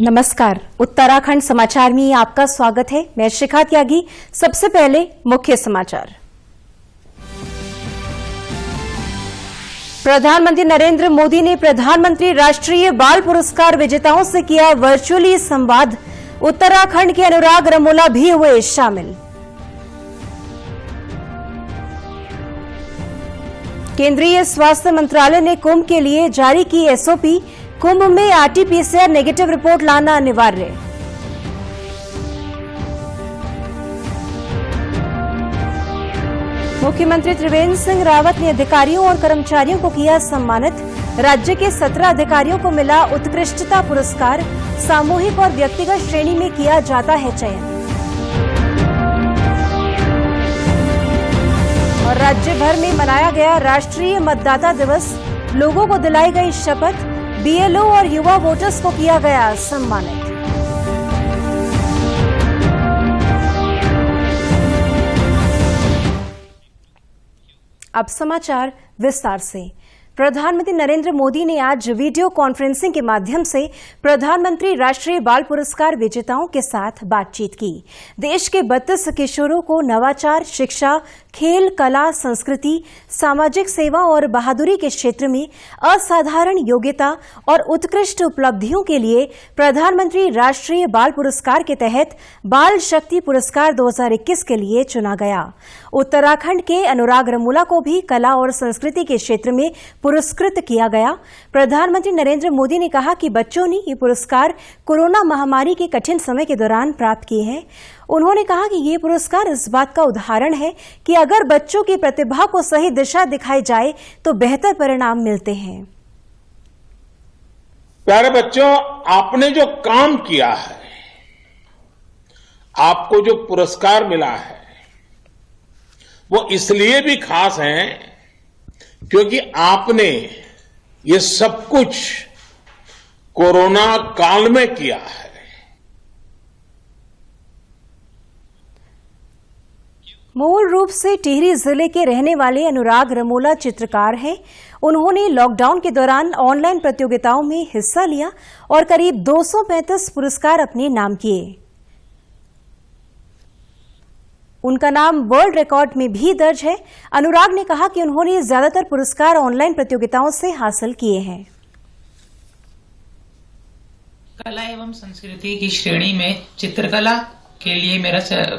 नमस्कार, उत्तराखंड समाचार में आपका स्वागत है। मैं शिखा त्यागी। सबसे पहले मुख्य समाचार। प्रधानमंत्री नरेंद्र मोदी ने प्रधानमंत्री राष्ट्रीय बाल पुरस्कार विजेताओं से किया वर्चुअली संवाद। उत्तराखंड के अनुराग रमोला भी हुए शामिल। केंद्रीय स्वास्थ्य मंत्रालय ने कुंभ के लिए जारी की एसओपी। कुंभ में आरटी-पीसीआर नेगेटिव रिपोर्ट लाना अनिवार्य। मुख्यमंत्री त्रिवेंद्र सिंह रावत ने अधिकारियों और कर्मचारियों को किया सम्मानित। राज्य के 17 अधिकारियों को मिला उत्कृष्टता पुरस्कार। सामूहिक और व्यक्तिगत श्रेणी में किया जाता है चयन। और राज्य भर में मनाया गया राष्ट्रीय मतदाता दिवस। लोगों को दिलाई गई शपथ। बीएलओ और युवा वोटर्स को किया गया सम्मानित। अब समाचार विस्तार से। प्रधानमंत्री नरेंद्र मोदी ने आज वीडियो कॉन्फ्रेंसिंग के माध्यम से प्रधानमंत्री राष्ट्रीय बाल पुरस्कार विजेताओं के साथ बातचीत की। देश के 32 किशोरों को नवाचार, शिक्षा, खेल, कला, संस्कृति, सामाजिक सेवा और बहादुरी के क्षेत्र में असाधारण योग्यता और उत्कृष्ट उपलब्धियों के लिए प्रधानमंत्री राष्ट्रीय बाल पुरस्कार के तहत बाल शक्ति पुरस्कार 2021 के लिए चुना गया। उत्तराखंड के अनुराग रमोला को भी कला और संस्कृति के क्षेत्र में पुरस्कृत किया गया। प्रधानमंत्री नरेंद्र मोदी ने कहा कि बच्चों ने ये पुरस्कार कोरोना महामारी के कठिन समय के दौरान प्राप्त किए हैं। उन्होंने कहा कि ये पुरस्कार इस बात का उदाहरण है कि अगर बच्चों की प्रतिभा को सही दिशा दिखाई जाए तो बेहतर परिणाम मिलते हैं। प्यारे बच्चों, आपने जो काम किया है, आपको जो पुरस्कार मिला है, वो इसलिए भी खास है क्योंकि आपने ये सब कुछ कोरोना काल में किया है। मूल रूप से टिहरी जिले के रहने वाले अनुराग रमोला चित्रकार हैं। उन्होंने लॉकडाउन के दौरान ऑनलाइन प्रतियोगिताओं में हिस्सा लिया और करीब 235 पुरस्कार अपने नाम किए। उनका नाम वर्ल्ड रिकॉर्ड में भी दर्ज है। अनुराग ने कहा कि उन्होंने ज्यादातर पुरस्कार ऑनलाइन प्रतियोगिताओं से हासिल किए हैं। कला एवं संस्कृति की श्रेणी में चित्रकला के लिए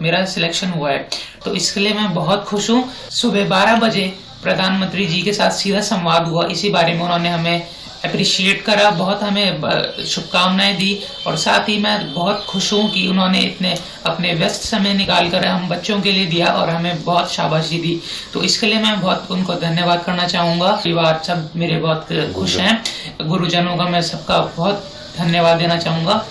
मेरा सिलेक्शन हुआ है, तो इसके लिए मैं बहुत खुश हूँ। सुबह 12 बजे प्रधानमंत्री जी के साथ सीधा संवाद हुआ। इसी बारे में उन्होंने हमें अप्रिशिएट करा, बहुत हमें शुभकामनाएं दी और साथ ही मैं बहुत खुश हूँ कि उन्होंने इतने अपने व्यस्त समय निकाल कर हम बच्चों के लिए दिया और हमें बहुत शाबाशी दी। तो इसके लिए मैं बहुत उनको धन्यवाद करना चाहूँगा। परिवार सब मेरे बहुत खुश हैं। गुरुजनों का मैं सबका बहुत धन्यवाद देना चाहूँगा।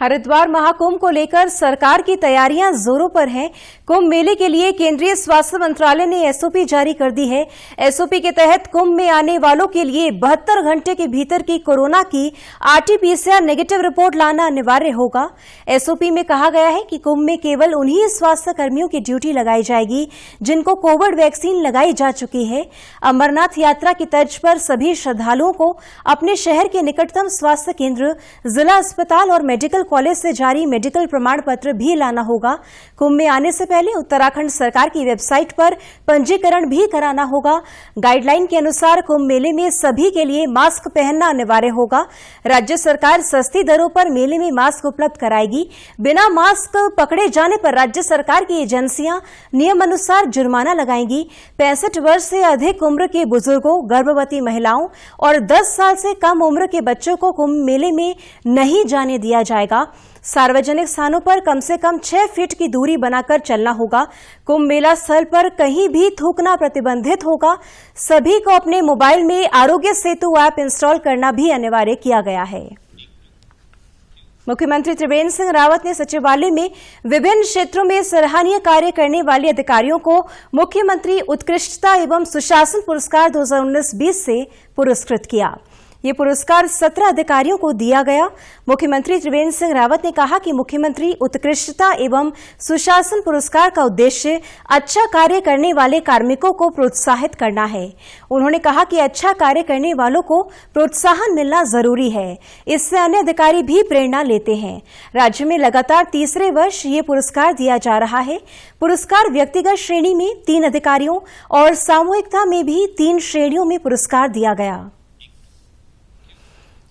हरिद्वार महाकुंभ को लेकर सरकार की तैयारियां जोरों पर हैं। कुंभ मेले के लिए केंद्रीय स्वास्थ्य मंत्रालय ने एसओपी जारी कर दी है। एसओपी के तहत कुंभ में आने वालों के लिए 72 घंटे के भीतर की कोरोना की आरटी-पीसीआर नेगेटिव रिपोर्ट लाना अनिवार्य होगा। एसओपी में कहा गया है कि कुंभ में केवल उन्हीं स्वास्थ्य कर्मियों की ड्यूटी लगाई जाएगी जिनको कोविड वैक्सीन लगाई जा चुकी है। अमरनाथ यात्रा की तर्ज पर सभी श्रद्धालुओं को अपने शहर के निकटतम स्वास्थ्य केंद्र, जिला अस्पताल और मेडिकल कॉलेज से जारी मेडिकल प्रमाण पत्र भी लाना होगा। कुंभ में आने से पहले उत्तराखंड सरकार की वेबसाइट पर पंजीकरण भी कराना होगा। गाइडलाइन के अनुसार कुंभ मेले में सभी के लिए मास्क पहनना अनिवार्य होगा। राज्य सरकार सस्ती दरों पर मेले में मास्क उपलब्ध कराएगी। बिना मास्क पकड़े जाने पर राज्य सरकार की एजेंसियां नियम अनुसार जुर्माना लगाएंगी। 65 वर्ष से अधिक उम्र के बुजुर्गों, गर्भवती महिलाओं और 10 साल से कम उम्र के बच्चों को कुंभ मेले में नहीं जाने दिया जाएगा। सार्वजनिक स्थानों पर कम से कम 6 फीट की दूरी बनाकर चलना होगा। कुंभ मेला स्थल पर कहीं भी थूकना प्रतिबंधित होगा। सभी को अपने मोबाइल में आरोग्य सेतु ऐप इंस्टॉल करना भी अनिवार्य किया गया है। मुख्यमंत्री त्रिवेंद्र सिंह रावत ने सचिवालय में विभिन्न क्षेत्रों में सराहनीय कार्य करने वाले अधिकारियों को मुख्यमंत्री उत्कृष्टता एवं सुशासन पुरस्कार 2019-20 से पुरस्कृत किया। ये पुरस्कार 17 अधिकारियों को दिया गया। मुख्यमंत्री त्रिवेंद्र सिंह रावत ने कहा कि मुख्यमंत्री उत्कृष्टता एवं सुशासन पुरस्कार का उद्देश्य अच्छा कार्य करने वाले कार्मिकों को प्रोत्साहित करना है। उन्होंने कहा कि अच्छा कार्य करने वालों को प्रोत्साहन मिलना जरूरी है, इससे अन्य अधिकारी भी प्रेरणा लेते हैं। राज्य में लगातार तीसरे वर्ष ये पुरस्कार दिया जा रहा है। पुरस्कार व्यक्तिगत श्रेणी में 3 अधिकारियों और सामूहिकता में भी 3 श्रेणियों में पुरस्कार दिया गया।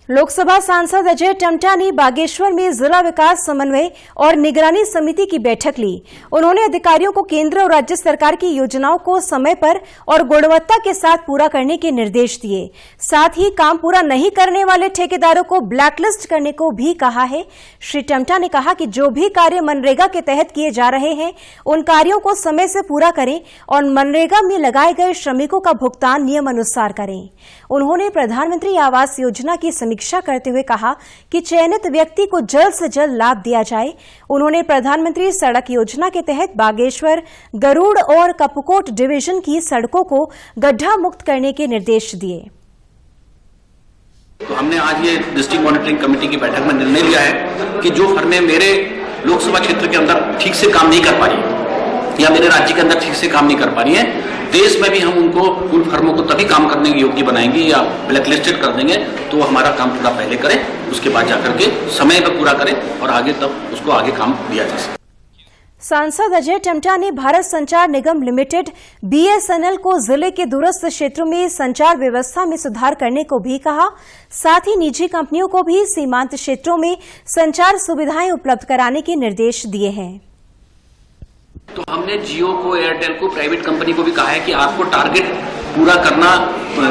लोकसभा सांसद अजय टम्टा ने बागेश्वर में जिला विकास समन्वय और निगरानी समिति की बैठक ली। उन्होंने अधिकारियों को केंद्र और राज्य सरकार की योजनाओं को समय पर और गुणवत्ता के साथ पूरा करने के निर्देश दिए। साथ ही काम पूरा नहीं करने वाले ठेकेदारों को ब्लैकलिस्ट करने को भी कहा है। श्री टम्टा ने कहा कि जो भी कार्य मनरेगा के तहत किए जा रहे हैं उन कार्यों को समय से पूरा करें और मनरेगा में लगाए गए श्रमिकों का भुगतान नियमानुसार करें। उन्होंने प्रधानमंत्री आवास योजना की समीक्षा करते हुए कहा कि चयनित व्यक्ति को जल्द से जल्द लाभ दिया जाए। उन्होंने प्रधानमंत्री सड़क योजना के तहत बागेश्वर, गरुड़ और कपकोट डिवीजन की सड़कों को गड्ढा मुक्त करने के निर्देश दिए। तो हमने आज ये डिस्ट्रिक्ट मॉनिटरिंग कमेटी की बैठक में निर्णय लिया है कि जो फर्में मेरे लोकसभा क्षेत्र के अंदर ठीक से काम नहीं कर पा रही या मेरे राज्य के अंदर ठीक से काम नहीं कर पा रही है, देश में भी हम उन फर्मों को तभी काम करने के योग्य बनाएंगे या ब्लैकलिस्टेड कर देंगे तो वो हमारा काम थोड़ा पहले करें, उसके बाद जाकर के समय पर पूरा करें और आगे तब उसको आगे काम दिया जा सके। सांसद अजय टम्टा ने भारत संचार निगम लिमिटेड BSNL को जिले के दूरस्थ क्षेत्रों में संचार व्यवस्था में सुधार करने को भी कहा। साथ ही निजी कंपनियों को भी सीमांत क्षेत्रों में संचार सुविधाएं उपलब्ध कराने के निर्देश दिए हैं। तो हमने जियो को, एयरटेल को, प्राइवेट कंपनी को भी कहा है कि आपको टारगेट पूरा करना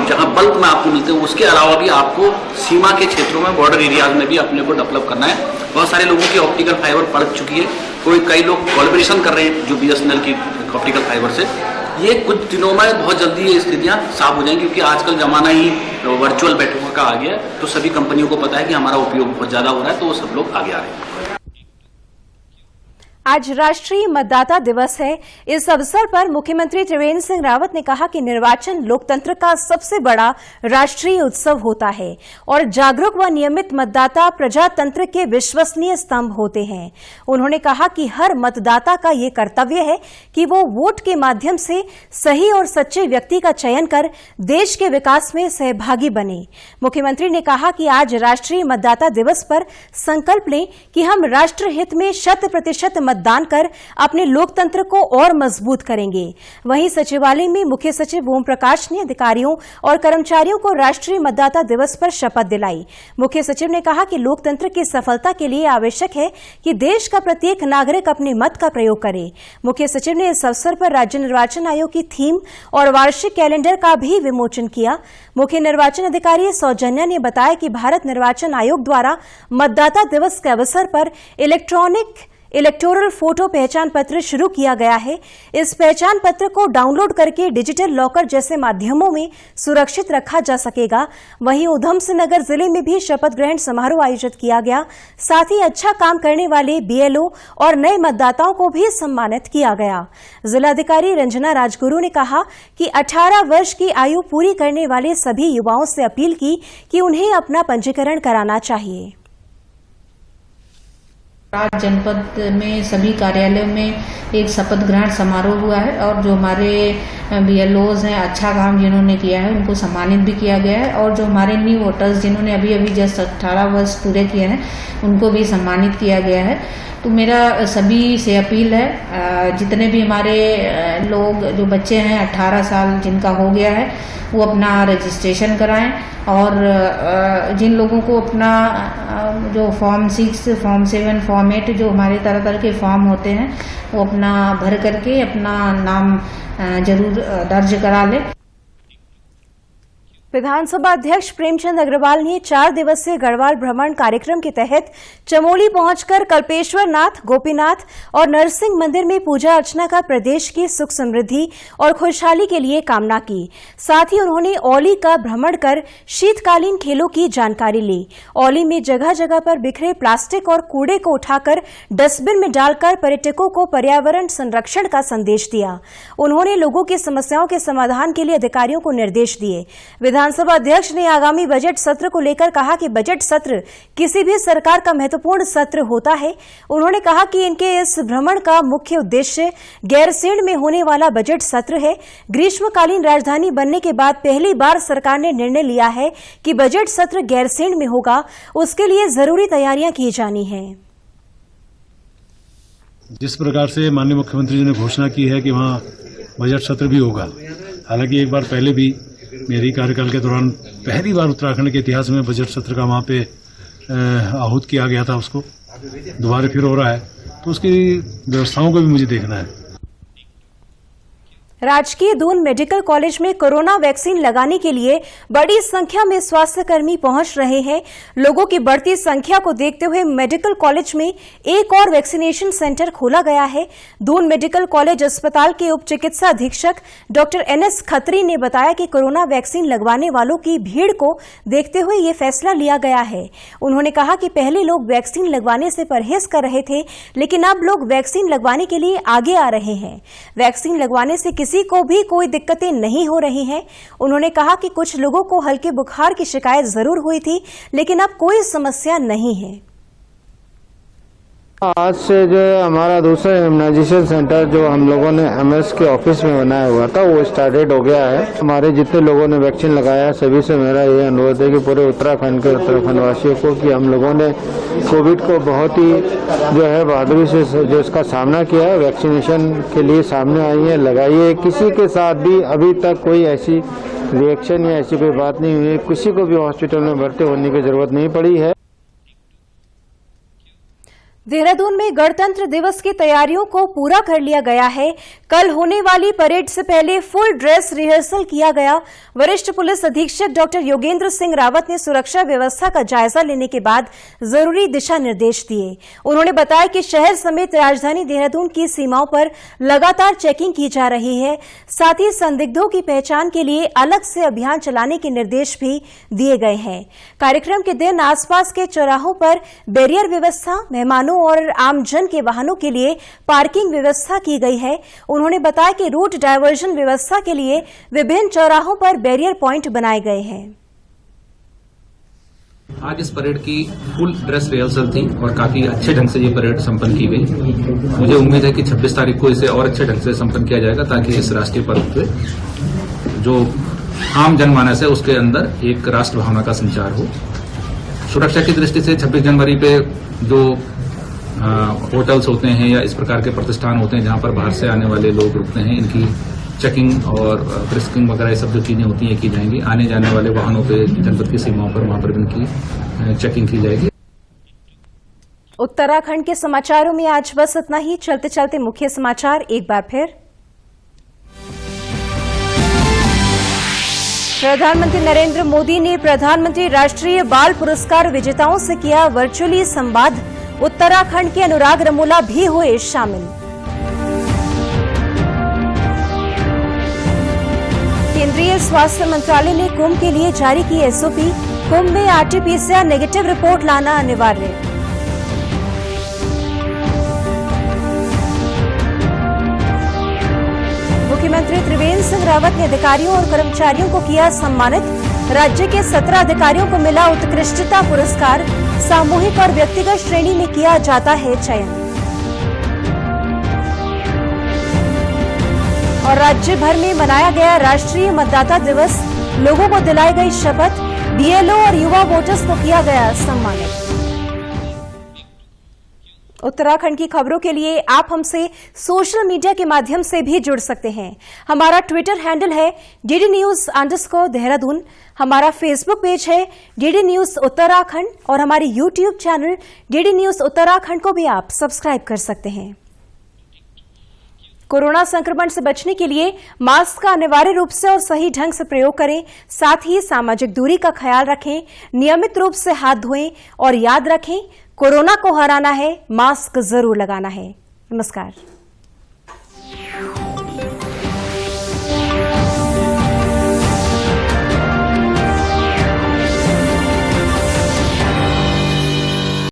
जहां बल्क में आपको मिलते हैं, उसके अलावा भी आपको सीमा के क्षेत्रों में, बॉर्डर एरियाज में भी अपने को डेवलप करना है। बहुत सारे लोगों की ऑप्टिकल फाइबर पड़ चुकी है, कई लोग कोलैबोरेशन कर रहे हैं जो BSNL की ऑप्टिकल फाइबर से। ये कुछ दिनों में बहुत जल्दी ये स्थितियां साफ हो जाएंगी क्योंकि आजकल जमाना ही वर्चुअल बैठकों का आ गया है। तो सभी कंपनियों को पता है कि हमारा उपयोग बहुत ज्यादा हो रहा है, तो वो सब लोग आगे आ रहे हैं। आज राष्ट्रीय मतदाता दिवस है। इस अवसर पर मुख्यमंत्री त्रिवेंद्र सिंह रावत ने कहा कि निर्वाचन लोकतंत्र का सबसे बड़ा राष्ट्रीय उत्सव होता है और जागरूक व नियमित मतदाता प्रजातंत्र के विश्वसनीय स्तंभ होते हैं। उन्होंने कहा कि हर मतदाता का ये कर्तव्य है कि वो वोट के माध्यम से सही और सच्चे व्यक्ति का चयन कर देश के विकास में सहभागी बने। मुख्यमंत्री ने कहा कि आज राष्ट्रीय मतदाता दिवस पर संकल्प लें कि हम राष्ट्र हित में 100% मतदान कर अपने लोकतंत्र को और मजबूत करेंगे। वहीं सचिवालय में मुख्य सचिव ओम प्रकाश ने अधिकारियों और कर्मचारियों को राष्ट्रीय मतदाता दिवस पर शपथ दिलाई। मुख्य सचिव ने कहा कि लोकतंत्र की सफलता के लिए आवश्यक है कि देश का प्रत्येक नागरिक अपने मत का प्रयोग करे। मुख्य सचिव ने इस अवसर पर राज्य निर्वाचन आयोग की थीम और वार्षिक कैलेंडर का भी विमोचन किया। मुख्य निर्वाचन अधिकारी सौजन्या ने बताया कि भारत निर्वाचन आयोग द्वारा मतदाता दिवस के अवसर पर इलेक्टोरल फोटो पहचान पत्र शुरू किया गया है। इस पहचान पत्र को डाउनलोड करके डिजिटल लॉकर जैसे माध्यमों में सुरक्षित रखा जा सकेगा। वहीं ऊधमसिंह नगर जिले में भी शपथ ग्रहण समारोह आयोजित किया गया। साथ ही अच्छा काम करने वाले BLO और नए मतदाताओं को भी सम्मानित किया गया। जिलाधिकारी रंजना राजगुरु ने कहा कि 18 वर्ष की आयु पूरी करने वाले सभी युवाओं से अपील की कि उन्हें अपना पंजीकरण कराना चाहिए। आज जनपद में सभी कार्यालयों में एक शपथ ग्रहण समारोह हुआ है और जो हमारे BLOs हैं, अच्छा काम जिन्होंने किया है उनको सम्मानित भी किया गया है और जो हमारे न्यू वोटर्स जिन्होंने अभी जस्ट 18 वर्ष पूरे किए हैं उनको भी सम्मानित किया गया है। तो मेरा सभी से अपील है, जितने भी हमारे लोग जो बच्चे हैं 18 साल जिनका हो गया है वो अपना रजिस्ट्रेशन कराएं और जिन लोगों को अपना जो फॉर्म 6, फॉर्म 7, फॉर्म 8 जो हमारे तरह तरह के फॉर्म होते हैं वो अपना भर करके अपना नाम जरूर दर्ज करा लें। विधानसभा अध्यक्ष प्रेमचंद अग्रवाल ने 4 दिवसीय गढ़वाल भ्रमण कार्यक्रम के तहत चमोली पहुंचकर कल्पेश्वर नाथ, गोपीनाथ और नरसिंह मंदिर में पूजा अर्चना कर प्रदेश की सुख समृद्धि और खुशहाली के लिए कामना की। साथ ही उन्होंने औली का भ्रमण कर शीतकालीन खेलों की जानकारी ली। औली में जगह जगह पर बिखरे प्लास्टिक और कूड़े को उठाकर डस्टबिन में डालकर पर्यटकों को पर्यावरण संरक्षण का संदेश दिया। उन्होंने लोगों की समस्याओं के समाधान के लिए अधिकारियों को निर्देश दिए। विधानसभा अध्यक्ष ने आगामी बजट सत्र को लेकर कहा कि बजट सत्र किसी भी सरकार का महत्वपूर्ण सत्र होता है। उन्होंने कहा कि इनके इस भ्रमण का मुख्य उद्देश्य गैरसैंण में होने वाला बजट सत्र है। ग्रीष्मकालीन राजधानी बनने के बाद पहली बार सरकार ने निर्णय लिया है कि बजट सत्र गैरसैंण में होगा, उसके लिए जरूरी तैयारियां की जानी है। जिस प्रकार से माननीय मुख्यमंत्री जी ने घोषणा की है कि वहाँ बजट सत्र भी होगा, हालांकि एक बार पहले भी मेरी कार्यकाल के दौरान पहली बार उत्तराखंड के इतिहास में बजट सत्र का वहाँ पे आहूत किया गया था, उसको दोबारा फिर हो रहा है, तो उसकी व्यवस्थाओं को भी मुझे देखना है। राजकीय दून मेडिकल कॉलेज में कोरोना वैक्सीन लगाने के लिए बड़ी संख्या में स्वास्थ्यकर्मी पहुंच रहे हैं। लोगों की बढ़ती संख्या को देखते हुए मेडिकल कॉलेज में एक और वैक्सीनेशन सेंटर खोला गया है। दून मेडिकल कॉलेज अस्पताल के उप चिकित्सा अधीक्षक डॉक्टर NS खत्री ने बताया कि कोरोना वैक्सीन लगवाने वालों की भीड़ को देखते हुए ये फैसला लिया गया है। उन्होंने कहा कि पहले लोग वैक्सीन लगवाने से परहेज कर रहे थे, लेकिन अब लोग वैक्सीन लगवाने के लिए आगे आ रहे हैं। वैक्सीन लगवाने से किसी को भी कोई दिक्कतें नहीं हो रही हैं। उन्होंने कहा कि कुछ लोगों को हल्के बुखार की शिकायत जरूर हुई थी, लेकिन अब कोई समस्या नहीं है। आज से जो हमारा दूसरा इम्यूनाइजेशन सेंटर जो हम लोगों ने MS के ऑफिस में बनाया हुआ था वो स्टार्टेड हो गया है। हमारे जितने लोगों ने वैक्सीन लगाया है सभी से मेरा ये अनुरोध है कि पूरे उत्तराखंड के उत्तराखंड वासियों को कि हम लोगों ने कोविड को बहुत ही जो है बहादुरी से जो इसका सामना किया है, वैक्सीनेशन के लिए सामने आई है, लगाइए। किसी के साथ भी अभी तक कोई ऐसी रिएक्शन या ऐसी कोई बात नहीं हुई है, किसी को भी हॉस्पिटल में भर्ती होने की जरूरत नहीं पड़ी है। देहरादून में गणतंत्र दिवस की तैयारियों को पूरा कर लिया गया है। कल होने वाली परेड से पहले फुल ड्रेस रिहर्सल किया गया। वरिष्ठ पुलिस अधीक्षक डॉक्टर योगेंद्र सिंह रावत ने सुरक्षा व्यवस्था का जायजा लेने के बाद जरूरी दिशा निर्देश दिए। उन्होंने बताया कि शहर समेत राजधानी देहरादून की सीमाओं पर लगातार चेकिंग की जा रही है। साथ ही संदिग्धों की पहचान के लिए अलग से अभियान चलाने के निर्देश भी दिए गए हैं। कार्यक्रम के दिन आसपास के चौराहों पर बैरियर व्यवस्था, मेहमानों और आमजन के वाहनों के लिए पार्किंग व्यवस्था की गई है। उन्होंने बताया कि रूट डायवर्जन व्यवस्था के लिए विभिन्न चौराहों पर बैरियर पॉइंट बनाए गए हैं। आज इस परेड की फुल ड्रेस रिहर्सल थी और काफी अच्छे ढंग से ये परेड संपन्न की गई। मुझे उम्मीद है कि 26 तारीख को इसे और अच्छे ढंग से संपन्न किया जाएगा ताकि इस राष्ट्रीय पर्व पे जो आम जनमानस है उसके अंदर एक राष्ट्र भावना का संचार हो। सुरक्षा की दृष्टि से 26 जनवरी पे जो होटल्स होते हैं या इस प्रकार के प्रतिष्ठान होते हैं जहां पर बाहर से आने वाले लोग रुकते हैं, इनकी चेकिंग और फ्रिस्किंग वगैरह सब जो चीजें होती हैं की जाएंगी। आने जाने वाले वाहनों पे जनपद की सीमाओं पर वहां पर इनकी चेकिंग की जाएगी। उत्तराखंड के समाचारों में आज बस इतना ही। चलते चलते मुख्य समाचार एक बार फिर। प्रधानमंत्री नरेंद्र मोदी ने प्रधानमंत्री राष्ट्रीय बाल पुरस्कार विजेताओं से किया वर्चुअली संवाद। उत्तराखंड के अनुराग रमोला भी हुए शामिल। केंद्रीय स्वास्थ्य मंत्रालय ने कुंभ के लिए जारी की SOP। कुंभ में RT-PCR नेगेटिव रिपोर्ट लाना अनिवार्य। मुख्यमंत्री त्रिवेंद्र सिंह रावत ने अधिकारियों और कर्मचारियों को किया सम्मानित। राज्य के 17 अधिकारियों को मिला उत्कृष्टता पुरस्कार। सामूहिक और व्यक्तिगत श्रेणी में किया जाता है चयन। और राज्य भर में मनाया गया राष्ट्रीय मतदाता दिवस। लोगों को दिलाई गई शपथ। BLO और युवा वोटर्स को किया गया सम्मानित। उत्तराखंड की खबरों के लिए आप हमसे सोशल मीडिया के माध्यम से भी जुड़ सकते हैं। हमारा ट्विटर हैंडल है DDNews_देहरादून। हमारा फेसबुक पेज है DD न्यूज उत्तराखंड और हमारे YouTube channel DD news Uttarakhand को भी आप सब्सक्राइब कर सकते हैं। कोरोना संक्रमण से बचने के लिए मास्क का अनिवार्य रूप से और सही ढंग से प्रयोग करें। साथ ही सामाजिक दूरी का ख्याल रखें, नियमित रूप से हाथ धोएं और याद रखें, कोरोना को हराना है, मास्क जरूर लगाना है। नमस्कार।